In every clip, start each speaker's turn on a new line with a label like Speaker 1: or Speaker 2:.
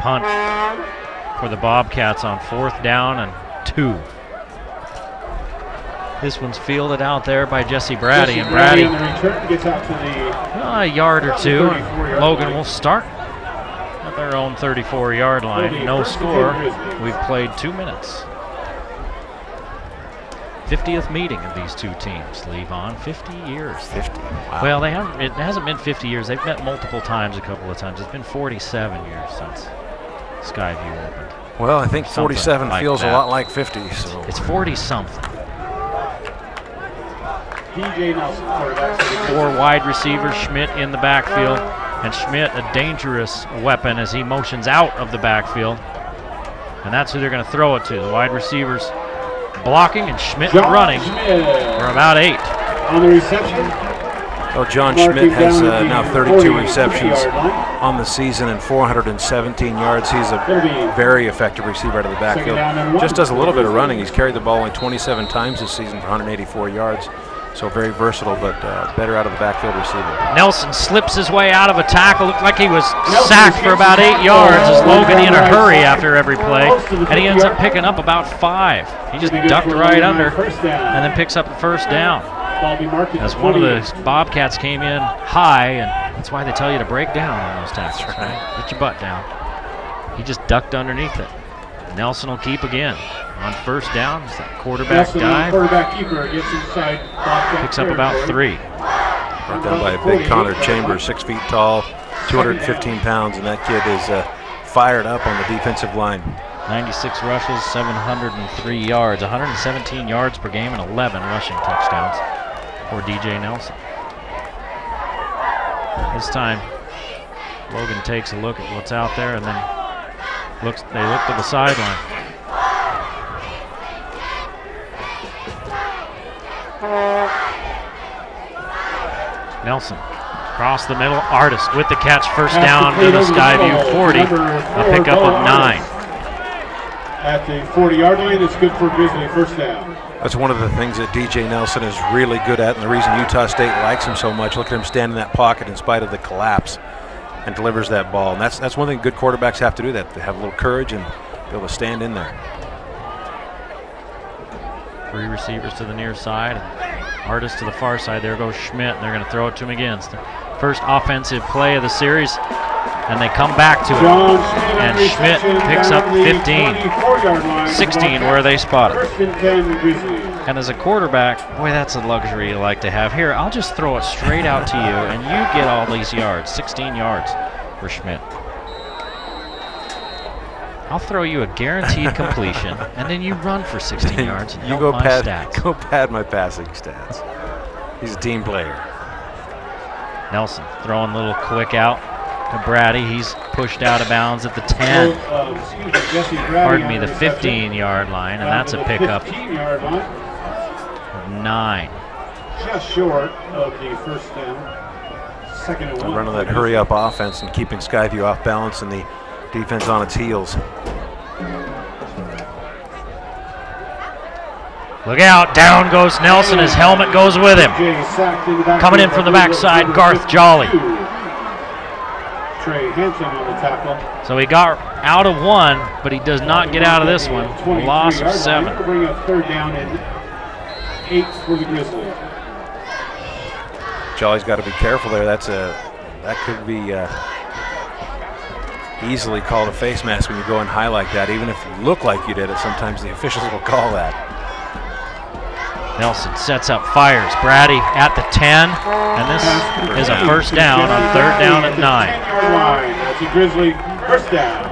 Speaker 1: punt for the Bobcats on 4th down and 2. This one's fielded out there by Jesse Brady, and Brady
Speaker 2: gets out to
Speaker 1: a yard or 2. Logan will start at their own 34-yard line. No score. We've played 2 minutes. 50th meeting of these two teams. Levon, 50 years.
Speaker 3: 50. Wow.
Speaker 1: Well, they haven't. It hasn't been 50 years. They've met multiple times, a couple of times. It's been 47 years since Skyview opened.
Speaker 3: Well, I think 47
Speaker 1: like
Speaker 3: feels
Speaker 1: that.
Speaker 3: a lot like 50. So
Speaker 1: It's 40-something.
Speaker 2: DJ Nelson, quarterback.
Speaker 1: 4 wide receivers, Schmidt in the backfield, and Schmidt a dangerous weapon as he motions out of the backfield. And that's who they're going to throw it to. The wide receivers blocking and Schmidt running for about 8.
Speaker 2: On the reception.
Speaker 3: Well, John Schmidt has now 32 receptions on the season and 417 yards. He's a very effective receiver out of the backfield. Just does a little bit of running. He's carried the ball only 27 times this season for 184 yards. So very versatile, but better out of the backfield receiver.
Speaker 1: Nelson slips his way out of a tackle. Looked like he was sacked for about 8 yards as Logan in a hurry after every play. And he ends up picking up about 5. He just ducked right under and then picks up the 1st down. As one of the Bobcats came in high, and that's why they tell you to break down on those tackles, right? Get your butt down. He just ducked underneath it. Nelson will keep again. On 1st down, it's that quarterback dive.
Speaker 2: Quarterback keeper gets inside.
Speaker 1: Picks up about 3.
Speaker 3: Brought down by a big Connor Chambers, 6 feet tall, 215 pounds, and that kid is fired up on the defensive line.
Speaker 1: 96 rushes, 703 yards, 117 yards per game, and 11 rushing touchdowns for DJ Nelson. This time, Logan takes a look at what's out there, and then they look to the sideline. Nelson across the middle, Artist with the catch, 1st down to the Skyview 40, a pickup of 9.
Speaker 2: At the 40-yard line, it's good for Grizzly, 1st down.
Speaker 3: That's one of the things that DJ Nelson is really good at, and the reason Utah State likes him so much. Look at him stand in that pocket in spite of the collapse and delivers that ball. And that's one thing good quarterbacks have to do, that they have a little courage and be able to stand in there.
Speaker 1: 3 receivers to the near side, Artist to the far side. There goes Schmidt, and they're going to throw it to him again. It's the first offensive play of the series, and they come back to it. And Schmidt picks up 15, 16 where they spot it. And as a quarterback, boy, that's a luxury you like to have. Here, I'll just throw it straight out to you, and you get all these yards, 16 yards for Schmidt. I'll throw you a guaranteed completion, and then you run for 16 yards.
Speaker 3: You go pad my passing stats. He's a team player.
Speaker 1: Nelson throwing a little quick out to Brady. He's pushed out of bounds at the 10. Pardon me, the 15-yard line, and that's a pickup of 9.
Speaker 2: Just short of the 1st down. 2nd and 1.
Speaker 3: Running that hurry-up offense and keeping Skyview off balance and the defense on its heels.
Speaker 1: Look out, down goes Nelson, his helmet goes with him. Coming in from the backside, Garth Jolly.
Speaker 2: Trey Hansen on the tackle.
Speaker 1: So he got out of 1, but he does not get out of this one. A loss of 7.
Speaker 2: Bring a 3rd down and 8 for the Grizzlies.
Speaker 3: Jolly's got to be careful there. That could be easily called a face mask when you go in high like that. Even if you look like you did it, sometimes the officials will call that.
Speaker 1: Nelson sets up, fires. Brady at the 10, and this is a 1st down on 3rd down and 9.
Speaker 2: That's a Grizzly 1st down.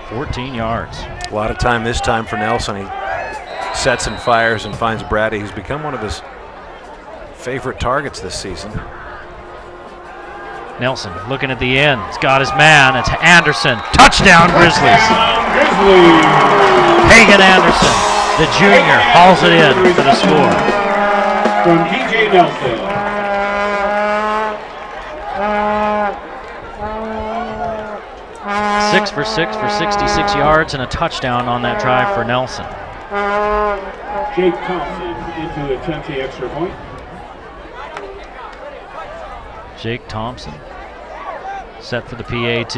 Speaker 1: 14 yards.
Speaker 3: A lot of time this time for Nelson. He sets and fires and finds Brady, who's become one of his favorite targets this season.
Speaker 1: Nelson looking at the end. He's got his man. It's Anderson. Touchdown, Grizzlies. Hagan Anderson, the junior, hauls it in for the score.
Speaker 2: From DJ Nelson.
Speaker 1: Six for 66 yards and a touchdown on that drive for Nelson.
Speaker 2: Jake Thompson into attempt the extra point.
Speaker 1: Jake Thompson set for the PAT.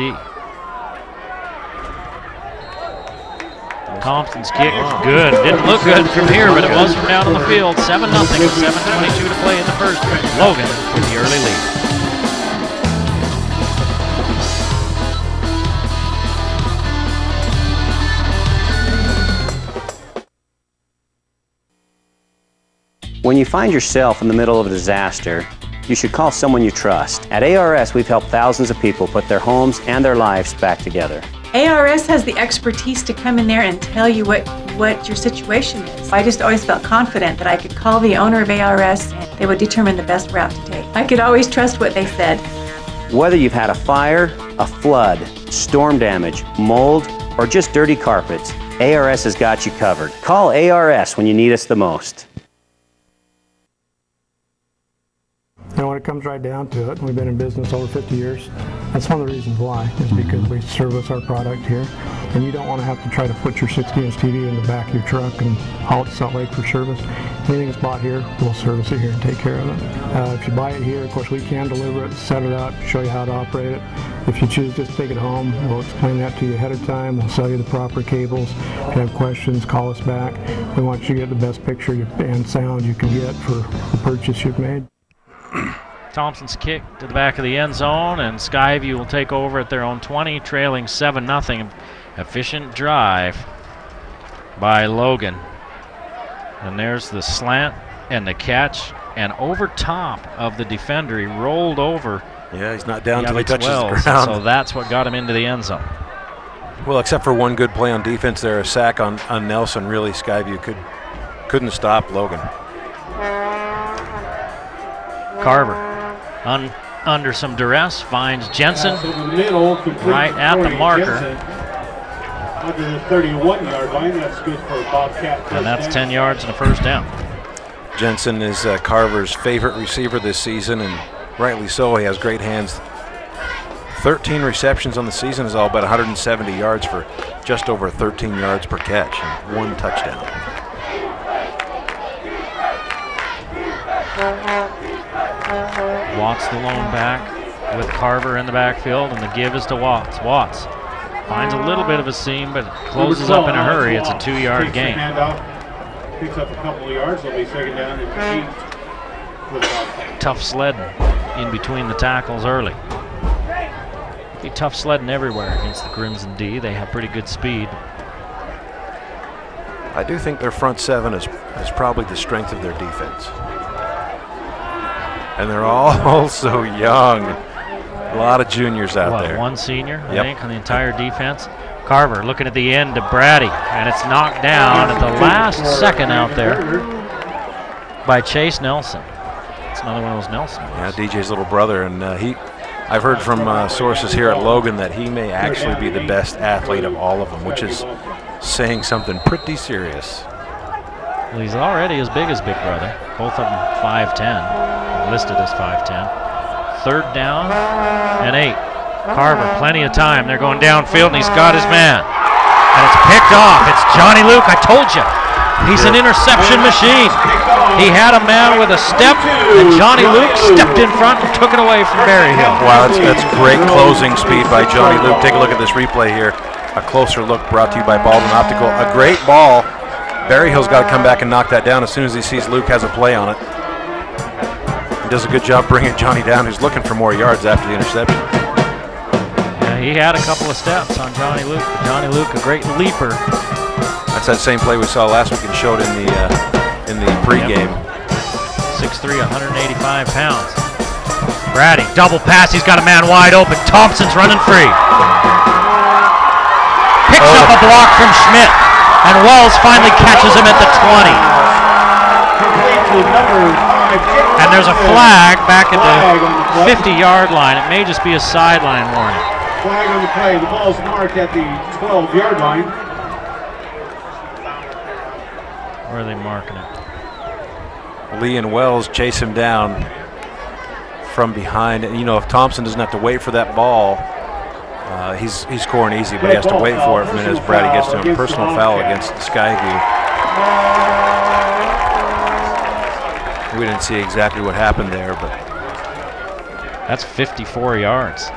Speaker 1: Thompson's kick is good. Didn't look good from here, but it was from down on the field. 7-0 with 7:22 to play in the first. Logan with the early lead.
Speaker 4: When you find yourself in the middle of a disaster, you should call someone you trust. At ARS, we've helped thousands of people put their homes and their lives back together.
Speaker 5: ARS has the expertise to come in there and tell you what your situation is. I just always felt confident that I could call the owner of ARS and they would determine the best route to take. I could always trust what they said.
Speaker 4: Whether you've had a fire, a flood, storm damage, mold, or just dirty carpets, ARS has got you covered. Call ARS when you need us the most.
Speaker 6: And when it comes right down to it, we've been in business over 50 years. That's one of the reasons why, is because we service our product here. And you don't want to have to try to put your 60-inch TV in the back of your truck and haul it to Salt Lake for service. Anything that's bought here, we'll service it here and take care of it. If you buy it here, of course, we can deliver it, set it up, show you how to operate it. If you choose just to take it home, we'll explain that to you ahead of time. We'll sell you the proper cables. If you have questions, call us back. We want you to get the best picture and sound you can get for the purchase you've made.
Speaker 1: Thompson's kick to the back of the end zone, and Skyview will take over at their own 20, trailing 7-0. Efficient drive by Logan. And there's the slant and the catch, and over top of the defender. He rolled over.
Speaker 3: Yeah, he's not down until he touches the ground.
Speaker 1: So that's what got him into the end zone.
Speaker 3: Well, except for one good play on defense there, a sack on Nelson. Really, Skyview couldn't stop Logan.
Speaker 1: Carver under some duress finds Jensen right at the marker.
Speaker 2: Under the 31-yard line, that's good for a Bobcat.
Speaker 1: And that's 10 yards and a first down.
Speaker 3: Jensen is Carver's favorite receiver this season, and rightly so. He has great hands. 13 receptions on the season is all about 170 yards for just over 13 yards per catch and 1 touchdown.
Speaker 1: Watts the lone back with Carver in the backfield, and the give is to Watts. Watts finds a little bit of a seam, but closes up in a hurry. It's a 2-yard gain.
Speaker 2: Picks up a couple of yards. It'll be second down and 8.
Speaker 1: Tough sledding in between the tackles early. Be tough sledding everywhere against the Crimson D. They have pretty good speed.
Speaker 3: I do think their front seven is probably the strength of their defense. And they're all so young. A lot of juniors out there.
Speaker 1: One senior, I think, on the entire defense. Carver looking at the end to Brady, and it's knocked down at the last second out there by Chase Nelson. It's another one of those Nelson boys.
Speaker 3: Yeah, DJ's little brother, and I've heard from sources here at Logan that he may actually be the best athlete of all of them, which is saying something pretty serious.
Speaker 1: Well, he's already as big as Big Brother. Both of them 5'10", listed as 5'10". Third down and 8. Carver, plenty of time. They're going downfield, and he's got his man. And it's picked off. It's Johnny Luke. I told you. He's an interception machine. He had a man with a step, and Johnny Luke stepped in front and took it away from Berryhill.
Speaker 3: Wow, that's great closing speed by Johnny Luke. Take a look at this replay here. A closer look brought to you by Baldwin Optical. A great ball. Berryhill's got to come back and knock that down as soon as he sees Luke has a play on it. He does a good job bringing Johnny down, who's looking for more yards after the interception.
Speaker 1: Yeah, he had a couple of steps on Johnny Luke. Johnny Luke, a great leaper.
Speaker 3: That's that same play we saw last week and showed in the pregame.
Speaker 1: 6'3", 185 pounds. Brady, double pass. He's got a man wide open. Thompson's running free. Picks up a block from Schmidt, and Wells finally catches him at the 20. And there's a flag back at the 50-yard line. It may just be a sideline warning.
Speaker 2: Flag on the play. The ball's marked at the 12-yard line.
Speaker 1: Where are they marking it?
Speaker 3: Lee and Wells chase him down from behind. And, you know, if Thompson doesn't have to wait for that ball, he's scoring easy, but he has to wait for it from as Brady gets to him. Personal foul against Skyview. We didn't see exactly what happened there, but
Speaker 1: that's 54 yards.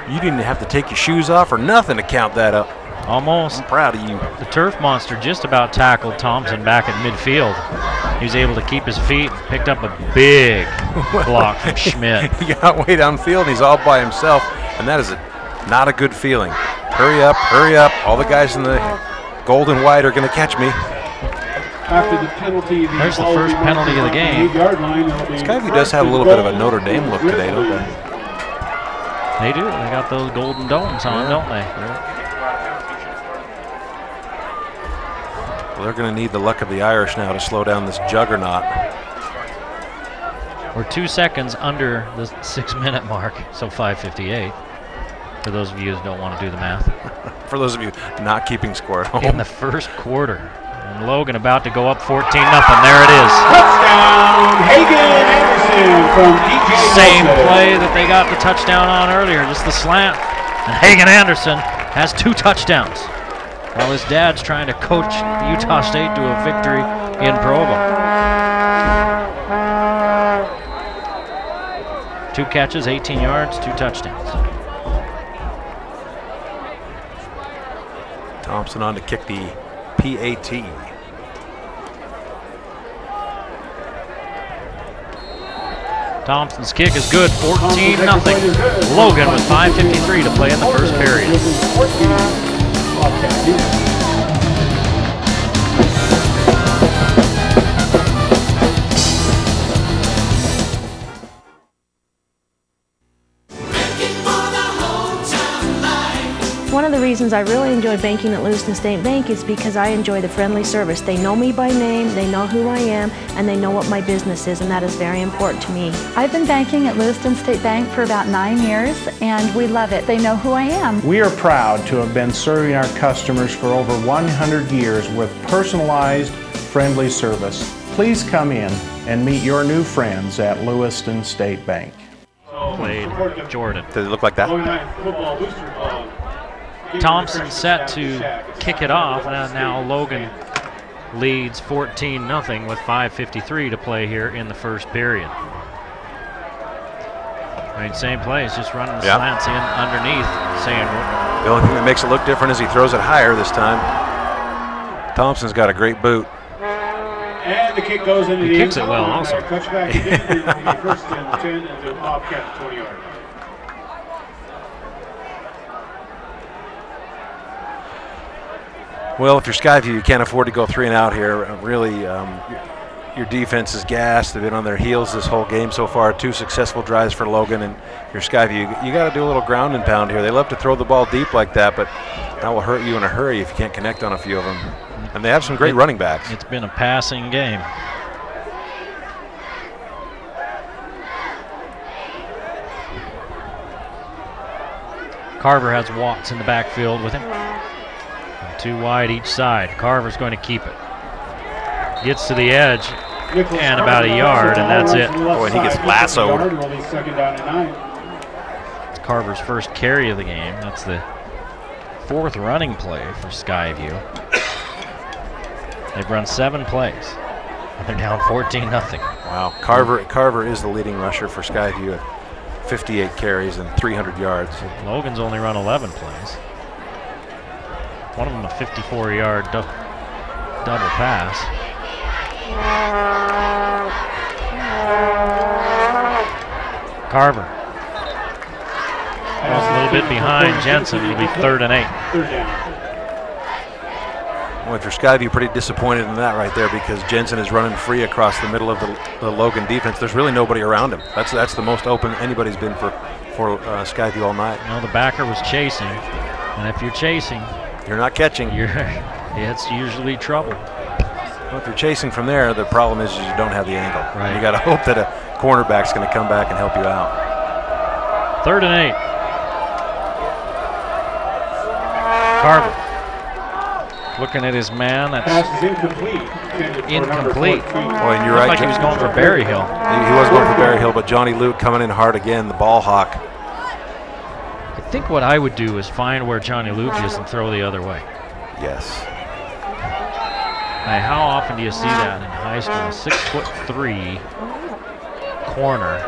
Speaker 3: You didn't have to take your shoes off or nothing to count that up.
Speaker 1: Almost.
Speaker 3: I'm proud of you.
Speaker 1: The turf monster just about tackled Thompson back at midfield. He was able to keep his feet, picked up a big block from Schmidt.
Speaker 3: He got way downfield, and he's all by himself, and that is not a good feeling. Hurry up, hurry up. All the guys in the gold and white are going to catch me.
Speaker 2: After the penalty,
Speaker 1: there's the first penalty of the game.
Speaker 3: Skyview does have a little bit of a Notre Dame look today, don't they?
Speaker 1: They do. They got those golden domes on, don't they?
Speaker 3: Well, they're going to need the luck of the Irish now to slow down this juggernaut.
Speaker 1: We're 2 seconds under the 6-minute mark, so 5:58. For those of you who don't want to do the math.
Speaker 3: For those of you not keeping score at home.
Speaker 1: In the first quarter. And Logan about to go up 14-0. There it is.
Speaker 2: Touchdown, Hagen Anderson from DJ.
Speaker 1: Same play that they got the touchdown on earlier, just the slant. And Hagen Anderson has 2 touchdowns. While his dad's trying to coach Utah State to a victory in Provo. 2 catches, 18 yards, 2 touchdowns.
Speaker 3: Thompson on to kick the PAT.
Speaker 1: Thompson's kick is good, 14-0. Logan with 5:53 to play in the first period.
Speaker 7: One of the reasons I really enjoy banking at Lewiston State Bank is because I enjoy the friendly service. They know me by name, they know who I am, and they know what my business is, and that is very important to me.
Speaker 8: I've been banking at Lewiston State Bank for about 9 years, and we love it. They know who I am.
Speaker 9: We are proud to have been serving our customers for over 100 years with personalized, friendly service. Please come in and meet your new friends at Lewiston State Bank.
Speaker 1: Played Jordan.
Speaker 3: Does it look like that?
Speaker 1: Thompson set to kick it off, and now Logan leads 14-0 with 5:53 to play here in the first period. I mean, same plays, just running the slants in underneath.
Speaker 3: The only thing that makes it look different is he throws it higher this time. Thompson's got a great boot.
Speaker 2: And the kick goes into
Speaker 1: he kicks it well also.
Speaker 2: Touchback first and 10 and the Bobcat 20 yards.
Speaker 3: Well, if you're Skyview, you can't afford to go 3 and out here. Really, your defense is gassed. They've been on their heels this whole game so far. 2 successful drives for Logan, and your Skyview, you got to do a little ground and pound here. They love to throw the ball deep like that, but that will hurt you in a hurry if you can't connect on a few of them. And they have some great running backs.
Speaker 1: It's been a passing game. Carver has Watts in the backfield with him. 2 wide each side. Carver's going to keep it. Gets to the edge and about a yard, and that's it.
Speaker 3: Boy, he gets lassoed.
Speaker 1: It's Carver's first carry of the game. That's the 4th running play for Skyview. They've run 7 plays, and they're down 14-0.
Speaker 3: Wow, Carver is the leading rusher for Skyview at 58 carries and 300 yards.
Speaker 1: Logan's only run 11 plays. One of them a 54-yard double pass. Carver. Falls a little bit behind Jensen. It'll be 3rd and 8.
Speaker 3: Well, if you're Skyview, pretty disappointed in that right there because Jensen is running free across the middle of the Logan defense. There's really nobody around him. That's the most open anybody's been for Skyview all night.
Speaker 1: You know, the backer was chasing, and if you're chasing,
Speaker 3: you're not catching.
Speaker 1: It's usually trouble.
Speaker 3: Well, if you're chasing from there, the problem is you don't have the angle.
Speaker 1: Right.
Speaker 3: You got to hope that a cornerback's going to come back and help you out.
Speaker 1: 3rd and 8. Carver looking at his man. That's
Speaker 2: pass is incomplete.
Speaker 1: Incomplete.
Speaker 3: Boy, and you're right.
Speaker 1: Like he was going for Berryhill.
Speaker 3: He was going for Berryhill, but Johnny Luke coming in hard again, the ball hawk.
Speaker 1: I think what I would do is find where Johnny Luke is and throw the other way.
Speaker 3: Yes.
Speaker 1: Now, how often do you see that in high school? 6'3" corner